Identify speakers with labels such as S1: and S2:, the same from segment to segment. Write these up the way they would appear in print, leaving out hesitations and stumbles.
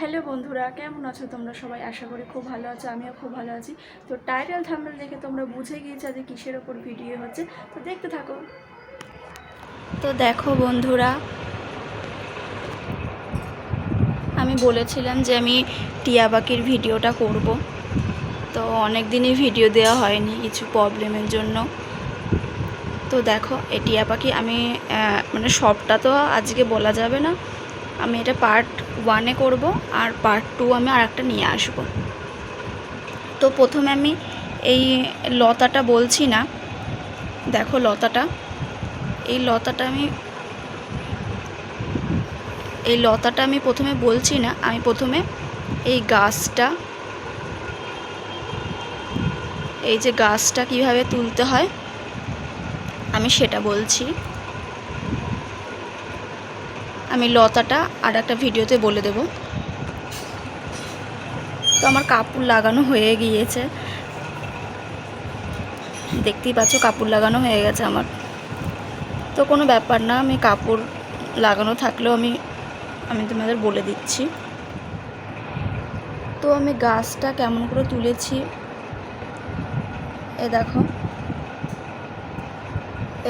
S1: Hello বন্ধুরা, কেমন আছো তোমরা সবাই? আশা করি খুব ভালো আছো, আমিও খুব ভালো আছি। তো টাইটেল থাম্বনেল দেখে তোমরা বুঝে গিয়েছো যে কিসের ওপর ভিডিও হচ্ছে, তো দেখতে থাকো। তো দেখো বন্ধুরা, আমি বলেছিলাম যে আমি টিয়া পাখির ভিডিওটা করব, তো অনেক দিনই ভিডিও দেওয়া হয়নি কিছু প্রবলেমের জন্য। তো দেখো এই টিয়া পাখি আমি মানে সবটা তো আজকে বলা যাবে না, আমি এটা পার্ট 1-এ করব, আর পার্ট 2 আমি আর একটা নিয়ে আসব। তো প্রথমে আমি এই লতাটা বলছি না, দেখো লতাটা, এই লতাটা আমি প্রথমে বলছি না, আমি প্রথমে এই গাছটা, এই যে গাছটা কিভাবে তুলতে হয় আমি সেটা বলছি। আমি লতাটা আর একটা ভিডিওতে বলে দেব। তো আমার কাপড় লাগানো হয়ে গিয়েছে, দেখতেই পাচ্ছ কাপড় লাগানো হয়ে গেছে আমার। তো কোনো ব্যাপার না, আমি কাপড় লাগানো থাকলেও আমি তোমাদের বলে দিচ্ছি। তো আমি গাছটা কেমন করে তুলেছি এ দেখো,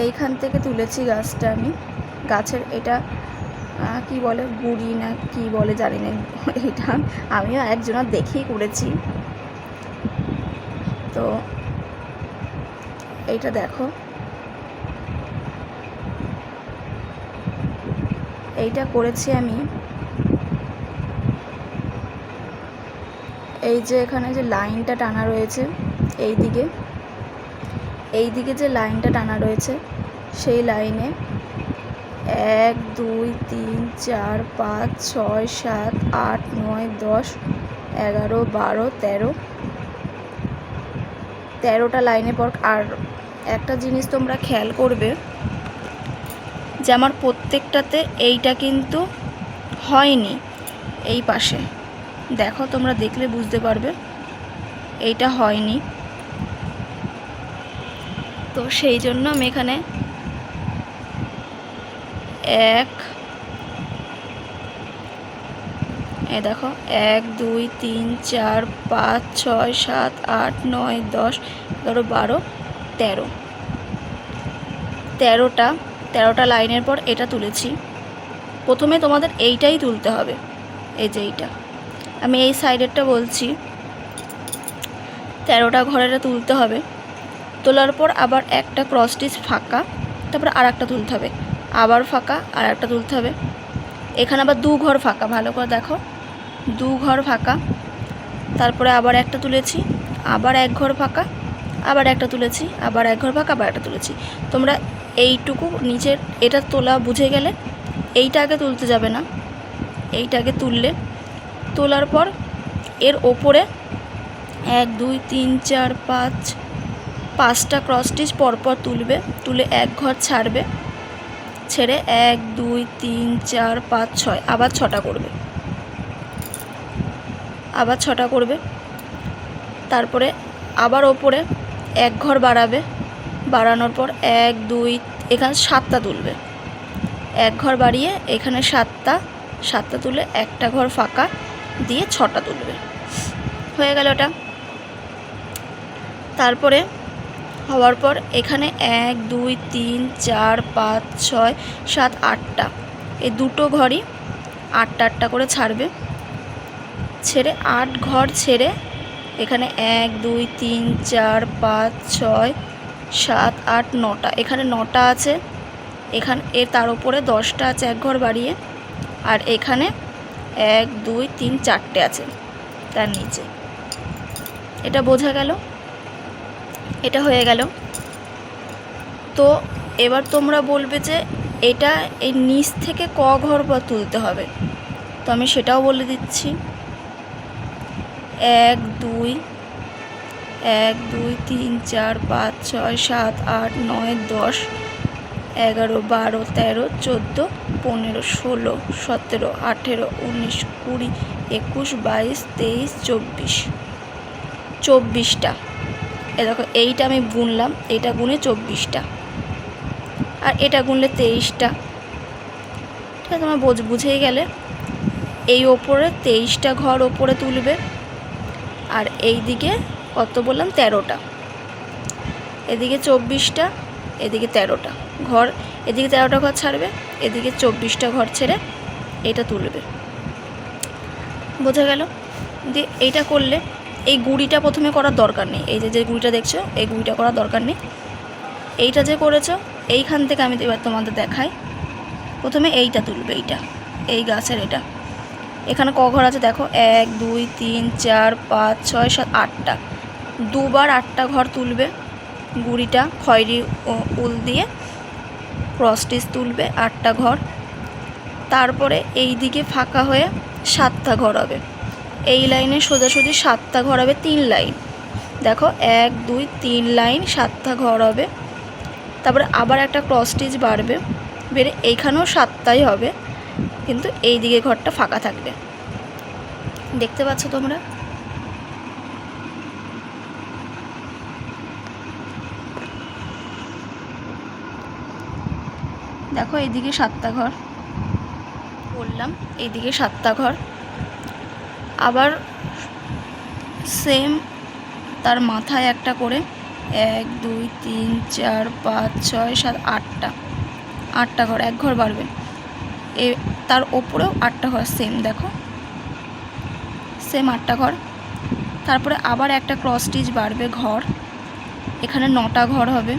S1: এইখান থেকে তুলেছি গাছটা আমি। গাছের এটা কি বলে, গুড়ি না কি বলে জানি না, এটা আমিও একজনের দেখেই করেছি। তো এইটা দেখো, এইটা করেছি আমি। এই যে এখানে যে লাইনটা টানা রয়েছে, এই দিকে যে লাইনটা টানা রয়েছে, সেই লাইনে 1 2 3 4 5 6 7 8 9 10 11 12 13টা লাইনে পর। আর একটা জিনিস তোমরা খেয়াল করবে যে আমার প্রত্যেকটাতে এইটা কিন্তু হয়নি, এই পাশে দেখো, তোমরা দেখলে বুঝতে পারবে এইটা হয়নি। তো সেই জন্য আমি এখানে 1 2 3 4 5 6 7 8 9 10 11 12 13টা লাইনের পর এটা তুলেছি। প্রথমে তোমাদের এইটাই তুলতে হবে, এই যে এইটা, আমি এই সাইডেরটা বলছি। 13টা ঘরেরটা তুলতে হবে, তোলার পর আবার একটা ক্রস স্টিচ ফাঁকা, তারপর আর একটা তুলতে হবে, আবার ফাঁকা, আর একটা তুলতে হবে। এখানে আবার 2 ঘর ফাঁকা, ভালো করে দেখো, 2 ঘর ফাঁকা, তারপরে আবার একটা তুলেছি, আবার 1 ঘর ফাঁকা, আবার একটা তুলেছি, আবার 1 ঘর ফাঁকা, আবার একটা তুলেছি। তোমরা এইটুকু নিচের এটা তোলা বুঝে গেলে এইটা আগে তুলতে যাবে না, এইটা আগে তোলার পর এর ওপরে 1 2 3 4 5টা ক্রস স্টিচ পরপর তুলবে, তুলে 1 ঘর ছাড়বে, ছেড়ে 1 2 3 4 5 6 আবার 6টা করবে, আবার 6টা করবে। তারপরে আবার ওপরে 1 ঘর বাড়াবে, বাড়ানোর পর 1 2 এখানে 7টা তুলবে, 1 ঘর বাড়িয়ে এখানে 7টা তুলে একটা ঘর ফাঁকা দিয়ে 6টা তুলবে, হয়ে গেল ওটা। তারপরে হওয়ার পর এখানে 1 2 3 4 5 6 7 8টা, এই দুটো ঘরই 8টা করে ছাড়বে, ছেড়ে 8 ঘর ছেড়ে এখানে 1 2 3 4 5 6 7 8 9টা, এখানে 9টা আছে, এখানে এর তার উপরে 10টা আছে 1 ঘর বাড়িয়ে, আর এখানে 1 2 3 4টে আছে তার নিচে। এটা বোঝা গেল, এটা হয়ে গেল। তো এবার তোমরা বলবে যে এটা এই নিচ থেকে ক ঘর বা তুলতে হবে, তো আমি সেটাও বলে দিচ্ছি। 1 2 3 4 5 6 7 8 9 10 11 12 13 14 15 16 17 18 19 20 21 22 23 24টা। এ দেখো, এইটা আমি গুনলাম, এটা গুনে 24টা, আর এটা গুনলে 23টা। ঠিক আছে, তোমরা বুঝেই গেলে। এই ওপরে 23টা ঘর ওপরে তুলবে, আর এই দিকে কত বললাম 13টা, এদিকে 24টা, এদিকে 13টা ঘর, এদিকে 13টা ঘর ছাড়বে, এদিকে 24টা ঘর ছেড়ে এটা তুলবে। বোঝা গেল? দিয়ে এইটা করলে এই গুঁড়িটা প্রথমে করার দরকার নেই, এই যে গুঁড়িটা দেখছো এই গুঁড়িটা করার দরকার নেই। এইটা যে করেছো এইখান থেকে আমি এবার তোমাদের দেখাই। প্রথমে এইটা তুলবে, এইটা এই গাছের এটা, এখানে ক ঘর আছে দেখো, 1 2 3 4 5 6 7 8টা, দুবার 8টা ঘর তুলবে। গুঁড়িটা খয়েরি উল দিয়ে ক্রস স্টিচ তুলবে 8টা ঘর। তারপরে এই দিকে ফাঁকা হয়ে 7টা ঘর হবে, এই লাইনে সোজাসুজি 7টা ঘর হবে, 3 লাইন দেখো, 1 2 3 লাইন 7টা ঘর হবে। তারপরে আবার একটা ক্রস স্টিচ বাড়বে, বেড়ে এইখানেও 7টাই হবে, কিন্তু এই দিকে ঘরটা ফাঁকা থাকবে। দেখতে পাচ্ছ তোমরা? দেখো এইদিকে 7টা ঘর বললাম, এইদিকে 7টা ঘর। আবার সেম তার মাথায় একটা করে 1 2 3 4 5 6 7 8টা ঘর, এক ঘর বাড়বে, তার ওপরেও 8টা ঘর সেম, দেখো সেম 8টা ঘর। তারপরে আবার একটা ক্রস স্টিচ বাড়বে ঘর, এখানে 9টা ঘর হবে,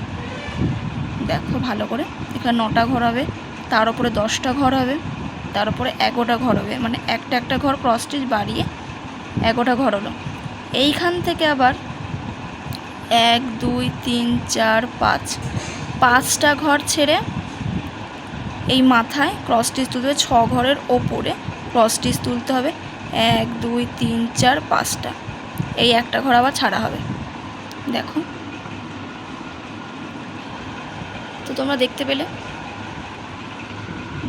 S1: দেখো ভালো করে, এখানে 9টা ঘর হবে, তার উপরে 10টা ঘর হবে, তার উপরে 11টা ঘর হবে, মানে একটা ঘর ক্রস স্টিচ বাড়িয়ে 11টা ঘর হলো। এইখান থেকে আবার 1 2 3 4 5টা ঘর ছেড়ে এই মাথায় ক্রস স্টিচ তুলতে হবে, 6 ঘরের ওপরে ক্রস স্টিচ তুলতে হবে, 1 2 3 4 5টা, এই একটা ঘর আবার ছাড়া হবে। দেখো তো তোমরা দেখতে পেলে,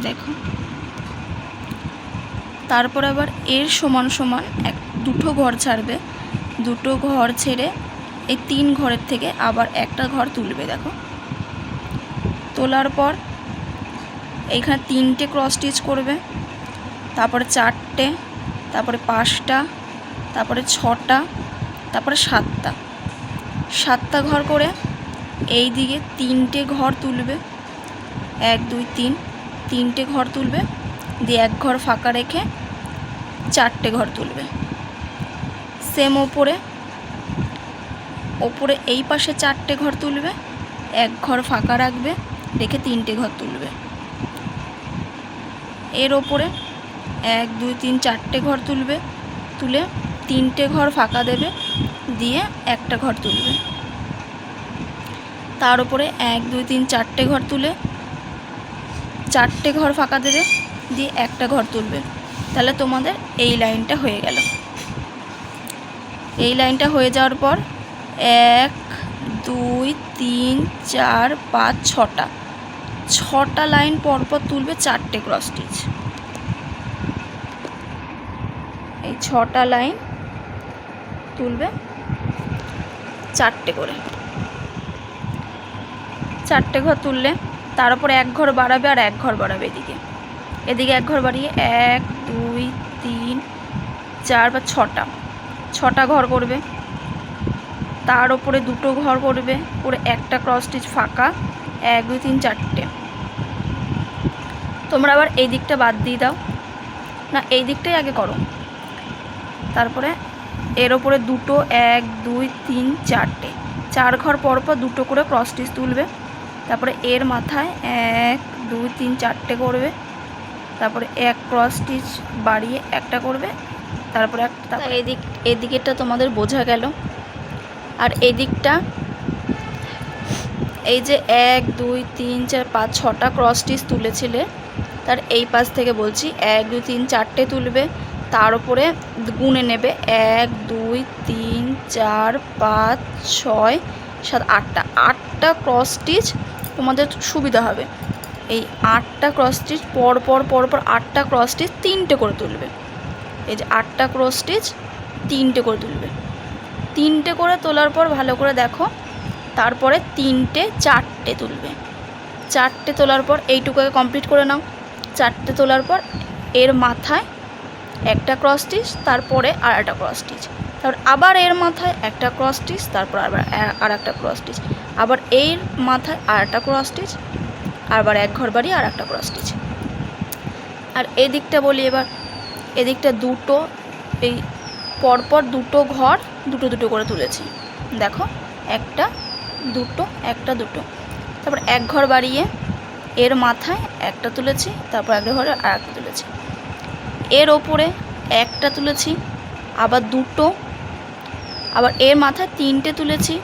S1: দেখো। তারপর আবার এর সমান সমান দুটো ঘর ছাড়বে, দুটো ঘর ছেড়ে এই 3 ঘরের থেকে আবার একটা ঘর তুলবে, দেখো তোলার পর এইখানে 3টে ক্রস স্টিচ করবে, তারপরে 4টে, তারপরে 5টা, তারপরে 6টা, তারপরে 7টা ঘর করে এই দিকে 3টে ঘর তুলবে, 1 2 3 3টে ঘর তুলবে, দিয়ে এক ঘর ফাঁকা রেখে 4টে ঘর তুলবে। সেম ওপরে এই পাশে 4টে ঘর তুলবে, এক ঘর ফাঁকা রাখবে, রেখে 3টে ঘর তুলবে। এর ওপরে 1 2 3 4টে ঘর তুলবে, তুলে 3টে ঘর ফাঁকা দেবে, দিয়ে একটা ঘর তুলবে। তার উপরে 1 2 3 4টে ঘর তুলে 4টে ঘর ফাঁকা দেবে, দিয়ে একটা ঘর তুলবে। তাহলে তোমাদের এই লাইনটা হয়ে গেল। এই লাইনটা হয়ে যাওয়ার পর 1 2 3 4 5 6টা লাইন পরপর তুলবে 4টে ক্রস স্টিচ। এই 6টা লাইন তুলবে 4টে করে, 4টে ঘর তুললে তার উপরে এক ঘর বাড়াবে আর এক ঘর বাড়াবে, এদিকে এক ঘর বাড়িয়ে 1 2 3 4 বা 6টা ঘর করবে। তার উপরে দুটো ঘর করবে, করে একটা ক্রস স্টিচ ফাঁকা, 1 2 3 4টে। তোমরা আবার এই দিকটা বাদ দিয়ে দাও, না এই দিকটাই আগে করো। তারপরে এর ওপরে দুটো 1 2 3 4টে, 4 ঘর পরপর দুটো করে ক্রস স্টিচ তুলবে। তারপরে এর মাথায় 1 2 3 4টে করবে, তারপরে এক ক্রস স্টিচ বাড়িয়ে একটা করবে, তারপরে একটা। এদিকেরটা তোমাদের বোঝা গেল। আর এদিকটা এই যে 1 2 3 4 5 6টা ক্রস স্টিচ তুলেছিলে, তার এই পাশ থেকে বলছি 1 2 3 4টে তুলবে, তার উপরে গুনে নেবে 1 2 3 4 5 6 7 8টা ক্রস স্টিচ তোমাদের সুবিধা হবে। এই 8টা ক্রস স্টিচ পরপর 8টা ক্রস স্টিচ 3টে করে তুলবে। এই যে 8টা ক্রস স্টিচ 3টে করে তুলবে। 3টে করে তোলার পর ভালো করে দেখো, তারপরে 3টে 4টে তুলবে। 4টে তোলার পর এইটুকুকে কমপ্লিট করে নাও। 4টে তোলার পর এর মাথায় একটা ক্রস স্টিচ, তারপরে আর একটা ক্রস স্টিচ, তারপর আবার এর মাথায় একটা ক্রস স্টিচ, তারপর আবার আর একটা ক্রস স্টিচ, আবার এর মাথায় আর একটা ক্রস স্টিচ, আবার এক ঘর বাড়িয়ে আর একটা ক্রস স্টিচ। আর এদিকটা বলি এবার, এদিকটা দুটো, এই পরপর দুটো ঘর দুটো দুটো করে তুলেছি, দেখো একটা দুটো একটা দুটো, তারপর এক ঘর বাড়িয়ে এর মাথায় একটা তুলেছি, তারপর এক ঘরে আর একটা তুলেছি, এর ওপরে একটা তুলেছি, আবার দুটো, আবার এর মাথায় তিনটে তুলেছি,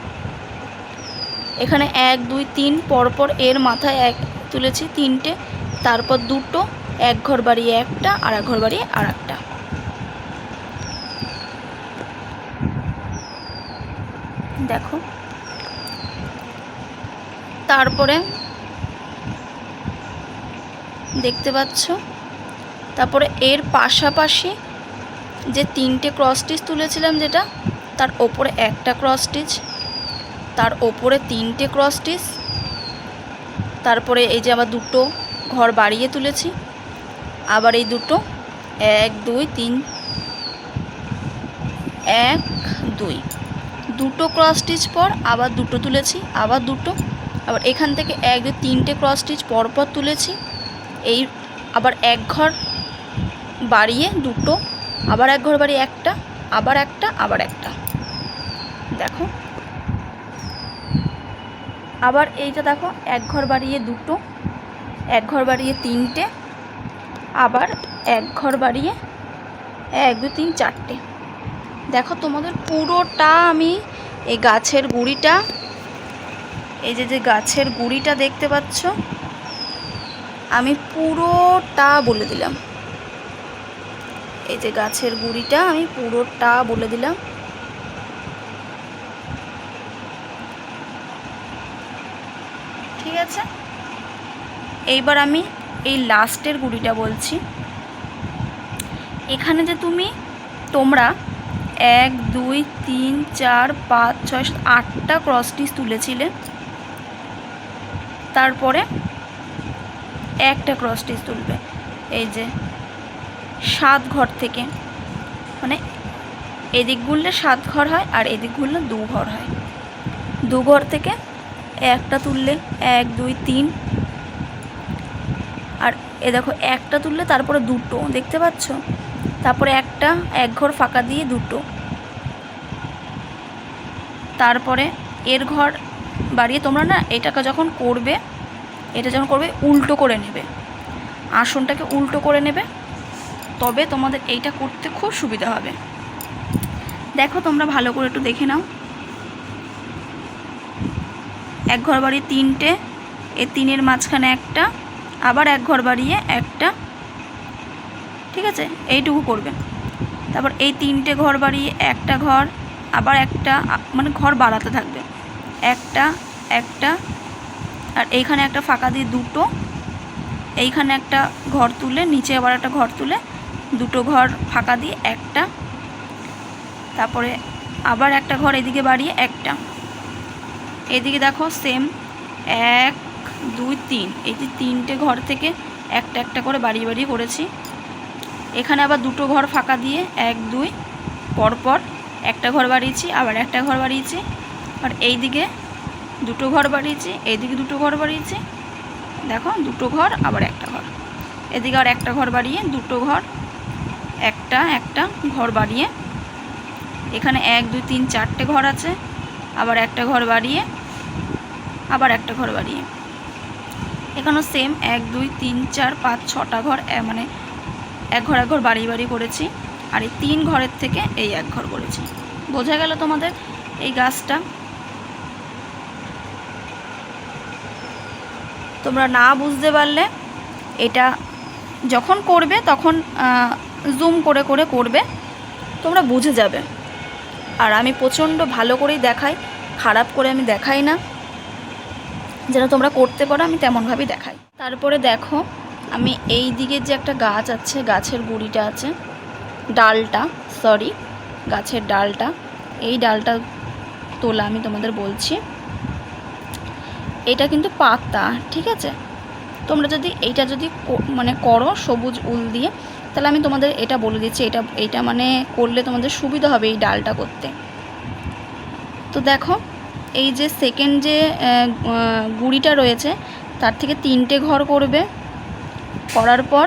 S1: এখানে 1 2 3 পরপর এর মাথায় এক তুলেছি তিনটে, তারপর দুটো, এক ঘর বাড়িয়ে একটা আর এক ঘর বাড়িয়ে আর একটা। দেখো তারপরে দেখতে পাচ্ছ, তারপরে এর পাশাপাশি যে তিনটে ক্রস স্টিচ তুলেছিলাম যেটা, তার ওপরে একটা ক্রস স্টিচ, তার ওপরে তিনটে ক্রস স্টিচ, তারপরে এই যে আবার দুটো ঘর বাড়িয়ে তুলেছি, আবার এই দুটো 1 2 3 1 2 দুটো ক্রস স্টিচ পর আবার দুটো তুলেছি, আবার দুটো, আবার এখান থেকে 1 2 3টে ক্রস স্টিচ পরপর তুলেছি, এই আবার এক ঘর বাড়িয়ে দুটো, আবার এক ঘর বাড়িয়ে একটা, আবার একটা, আবার একটা। দেখো আবার এইটা দেখো, এক ঘর বাড়িয়ে দুটো, এক ঘর বাড়িয়ে তিনটে, আবার এক ঘর বাড়িয়ে 1 2 3 4টে। দেখো তোমাদের পুরোটা আমি এই গাছের গুঁড়িটা, এই যে গাছের গুঁড়িটা দেখতে পাচ্ছ, আমি পুরোটা বলে দিলাম, এই যে গাছের গুঁড়িটা আমি পুরোটা বলে দিলাম। ঠিক আছে, এইবার আমি এই লাস্টের গুঁড়িটা বলছি। এখানে যে তোমরা 1 2 3 4 5 6 7 8টা ক্রস স্টিচ তুলেছিলে, তারপরে একটা ক্রস স্টিচ তুলবে, এই যে 7 ঘর থেকে, মানে এদিক গুললে 7 ঘর হয় আর এদিক গুললে 2 ঘর হয়, 2 ঘর থেকে একটা তুললে 1 2 3, আর এ দেখো একটা তুললে তারপরে দুটো, দেখতে পাচ্ছ, তারপরে একটা এক ঘর ফাঁকা দিয়ে দুটো, তারপরে এর ঘর বাড়িয়ে তোমরা না এটাকে যখন করবে, এটা যখন করবে উল্টো করে নেবে, আসনটাকে উল্টো করে নেবে, তবে তোমাদের এইটা করতে খুব সুবিধা হবে। দেখো তোমরা ভালো করে একটু দেখে নাও, এক ঘর বাড়িয়ে তিনটে, এ তিনের মাঝখানে একটা, আবার এক ঘর বাড়িয়ে একটা, ঠিক আছে, এইটুকু করবে। তারপর এই তিনটে ঘর বাড়িয়ে একটা ঘর, আবার একটা, মানে ঘর বাড়াতে থাকবে, একটা একটা, আর এইখানে একটা ফাঁকা দিয়ে দুটো, এইখানে একটা ঘর তুলে নিচে আবার একটা ঘর তুলে দুটো ঘর ফাঁকা দিয়ে একটা, তারপরে আবার একটা ঘর এদিকে বাড়িয়ে একটা, এদিকে দেখো সেম 1 2 3, এই যে তিনটে ঘর থেকে একটা একটা করে বাড়িয়ে বাড়িয়ে করেছি, এখানে আবার দুটো ঘর ফাঁকা দিয়ে 1 2 পরপর একটা ঘর বাড়িয়েছি, আবার একটা ঘর বাড়িয়েছি, আর এই দিকে দুটো ঘর বাড়িয়েছি, এইদিকে দুটো ঘর বাড়িয়েছি, দেখো দুটো ঘর আবার একটা ঘর, এদিকে আর একটা ঘর বাড়িয়ে দুটো ঘর, একটা একটা ঘর বাড়িয়ে, এখানে 1 2 3 4টে ঘর আছে, আবার একটা ঘর বাড়িয়ে, আবার একটা ঘর বাড়িয়ে, এখানেও সেম 1 2 3 4 5 6টা ঘর, মানে এক ঘর বাড়িয়ে বাড়িয়ে করেছি, আর এই 3 ঘরের থেকে এই এক ঘর করেছি। বোঝা গেল তোমাদের এই গাছটা? তোমরা না বুঝতে পারলে এটা যখন করবে তখন জুম করে করে করবে, তোমরা বুঝে যাবে। আর আমি প্রচণ্ড ভালো করেই দেখাই, খারাপ করে আমি দেখাই না, যেন তোমরা করতে পারো আমি তেমনভাবেই দেখাই। তারপরে দেখো আমি এই দিকের যে একটা গাছ আছে, গাছের গুঁড়িটা আছে, ডালটা, সরি গাছের ডালটা, এই ডালটা তোলা আমি তোমাদের বলছি, এটা কিন্তু পাতা, ঠিক আছে, তোমরা যদি এইটা যদি মানে করো সবুজ উল দিয়ে, তাহলে আমি তোমাদের এটা বলে দিচ্ছি, এটা মানে করলে তোমাদের সুবিধা হবে এই ডালটা করতে। তো দেখো এই যে সেকেন্ড যে গুঁড়িটা রয়েছে তার থেকে 3টে ঘর করবে। করার পর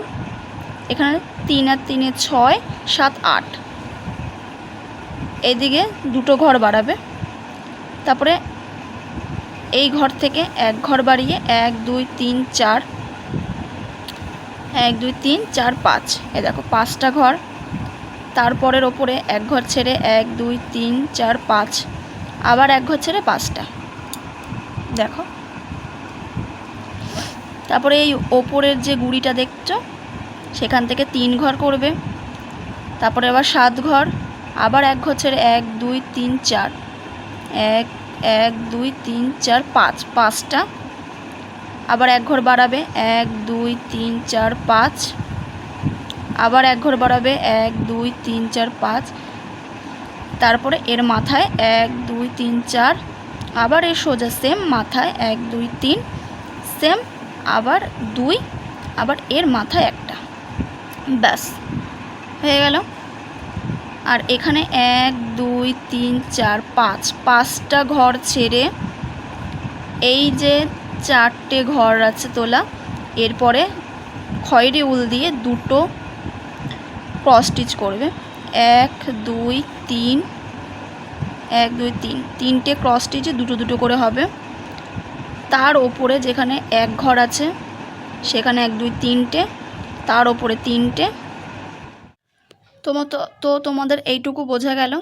S1: এখানে 3 আর 3 6, 7, 8, এইদিকে 2টো ঘর বাড়াবে। তারপরে এই ঘর থেকে 1 ঘর বাড়িয়ে 1 2 3 4, 1 2 3 4 5, এই দেখো 5টা ঘর। তারপরের ওপরে 1 ঘর ছেড়ে 1 2 3 4 5, আবার 1 ঘর ছেড়ে 5টা, দেখো। তারপরে এই ওপরের যে গুঁড়িটা দেখছো সেখান থেকে 3 ঘর করবে। তারপরে আবার 7 ঘর, আবার 1 ঘর ছেড়ে 1 2 3 4, 1 2 3 4 5, 5টা, আবার 1 ঘর বাড়াবে 1 2 3 4 5, আবার 1 ঘর বাড়াবে 1 2 3 4 5, তারপরে এর মাথায় 1 2 3 4, আবার এর সোজা সেম মাথায় 1 2 3 সেম, আবার 2, আবার এর মাথায় একটা, ব্যাস হয়ে গেল। আর এখানে 1 2 3 4 5, 5টা ঘর ছেড়ে এই যে 4টে ঘর আছে তোলা, এরপরে খয়েরি উল দিয়ে 2টো ক্রস স্টিচ করবে। 1 2 3, 1 2 3, 3টে ক্রস স্টিচে 2টো করে হবে। তার ওপরে যেখানে 1 ঘর আছে সেখানে 1 2 3টে, তার ওপরে 3টে। তো তোমাদের এইটুকু বোঝা গেল।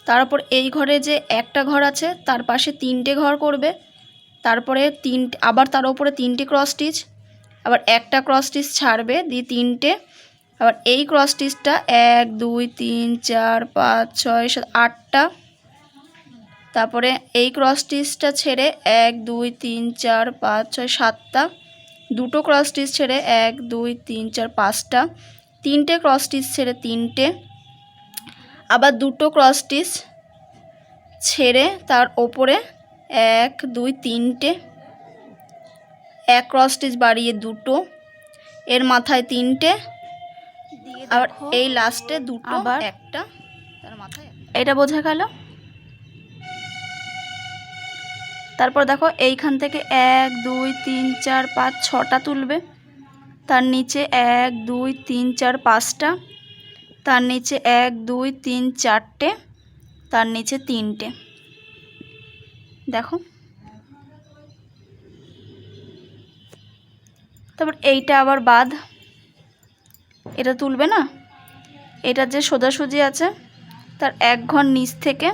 S1: তারপর এই ঘরে যে একটা ঘর আছে তার পাশে 3টে ঘর করবে। তারপরে আবার তার ওপরে 3টে ক্রস স্টিচ, আবার একটা ক্রস স্টিচ ছাড়বে, দিয়ে 3টে, আবার এই ক্রস স্টিচটা 1 2 3 4 5 6 7 8টা। তারপরে এই ক্রস স্টিচটা ছেড়ে 1 2 3 4 5 6 7টা, 2টো ক্রস স্টিচ ছেড়ে 1 2 3 4 5টা, 3টে ক্রস স্টিচ ছেড়ে 3টে, আবার 2টো ক্রস স্টিচ ছেড়ে তার ওপরে 1 2 3টে, 1 ক্রস স্টিচ বাড়িয়ে 2টো, এর মাথায় 3টে, আবার এই লাস্টে 2টো, আবার একটা, তার মাথায়। এটা বোঝা গেল। তারপর দেখো এইখান থেকে 1 2 3 4 5 6টা তুলবে, তার নিচে 1 2 3 4 5টা, তার নিচে 1 2 3 4টে, তার নিচে 3টে, দেখো। তারপর এইটা আবার বাদ, এটা তুলবে না, এটা যে সোজাসুজি আছে তার 1 ঘর নিচ থেকে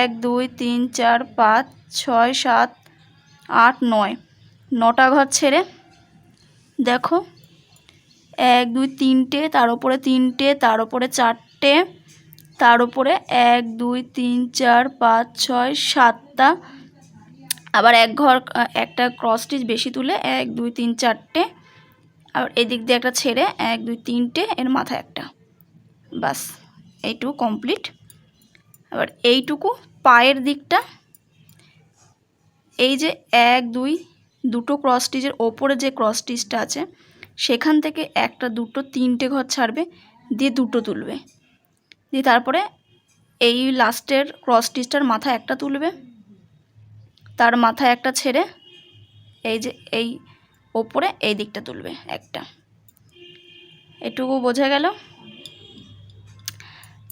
S1: 1 2 3 4 5 6 7 8 9, 9টা ঘর ছেড়ে দেখো 1 2 3টে, তার ওপরে 3টে, তার ওপরে 4টে, তার ওপরে 1 2 3 4 5 6 7টা, আবার 1 ঘর একটা ক্রস স্টিচ বেশি তুলে 1 2 3 4টে, আবার এদিক দিয়ে একটা ছেড়ে 1 2 3টে, এর মাথায় একটা, বাস এইটুকু কমপ্লিট। আবার এইটুকু পায়ের দিকটা, এই যে 1 2 2টো ক্রস স্টিচের ওপরে যে ক্রস স্টিচটা আছে সেখান থেকে 1টা 2টো 3টে ঘর ছাড়বে, দিয়ে 2টো তুলবে, দিয়ে তারপরে এই লাস্টের ক্রস স্টিচটার মাথায় একটা তুলবে, তার মাথায় একটা ছেড়ে এই যে এই ওপরে এই দিকটা তুলবে একটা, এটুকু বোঝা গেল।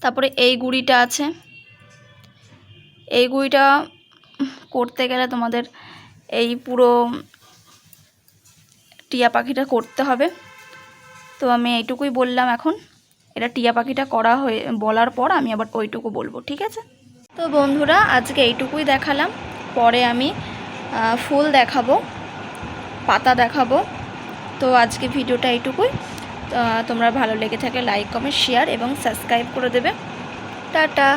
S1: তারপরে এই গুঁড়িটা আছে, এই গুঁড়িটা করতে গেলে তোমাদের এই পুরো টিয়া পাখিটা করতে হবে। তো আমি এইটুকুই বললাম, এখন এটা টিয়া পাখিটা করা হয়ে বলার পর আমি আবার ওইটুকু বলবো, ঠিক আছে? তো বন্ধুরা আজকে এইটুকুই দেখালাম, পরে আমি ফুল দেখাবো, পাতা দেখাবো। তো আজকে ভিডিওটা এইটুকুই। তোমরা ভালো লেগে থাকলে লাইক কমেন্ট শেয়ার এবং সাবস্ক্রাইব করে দেবে। টাটা।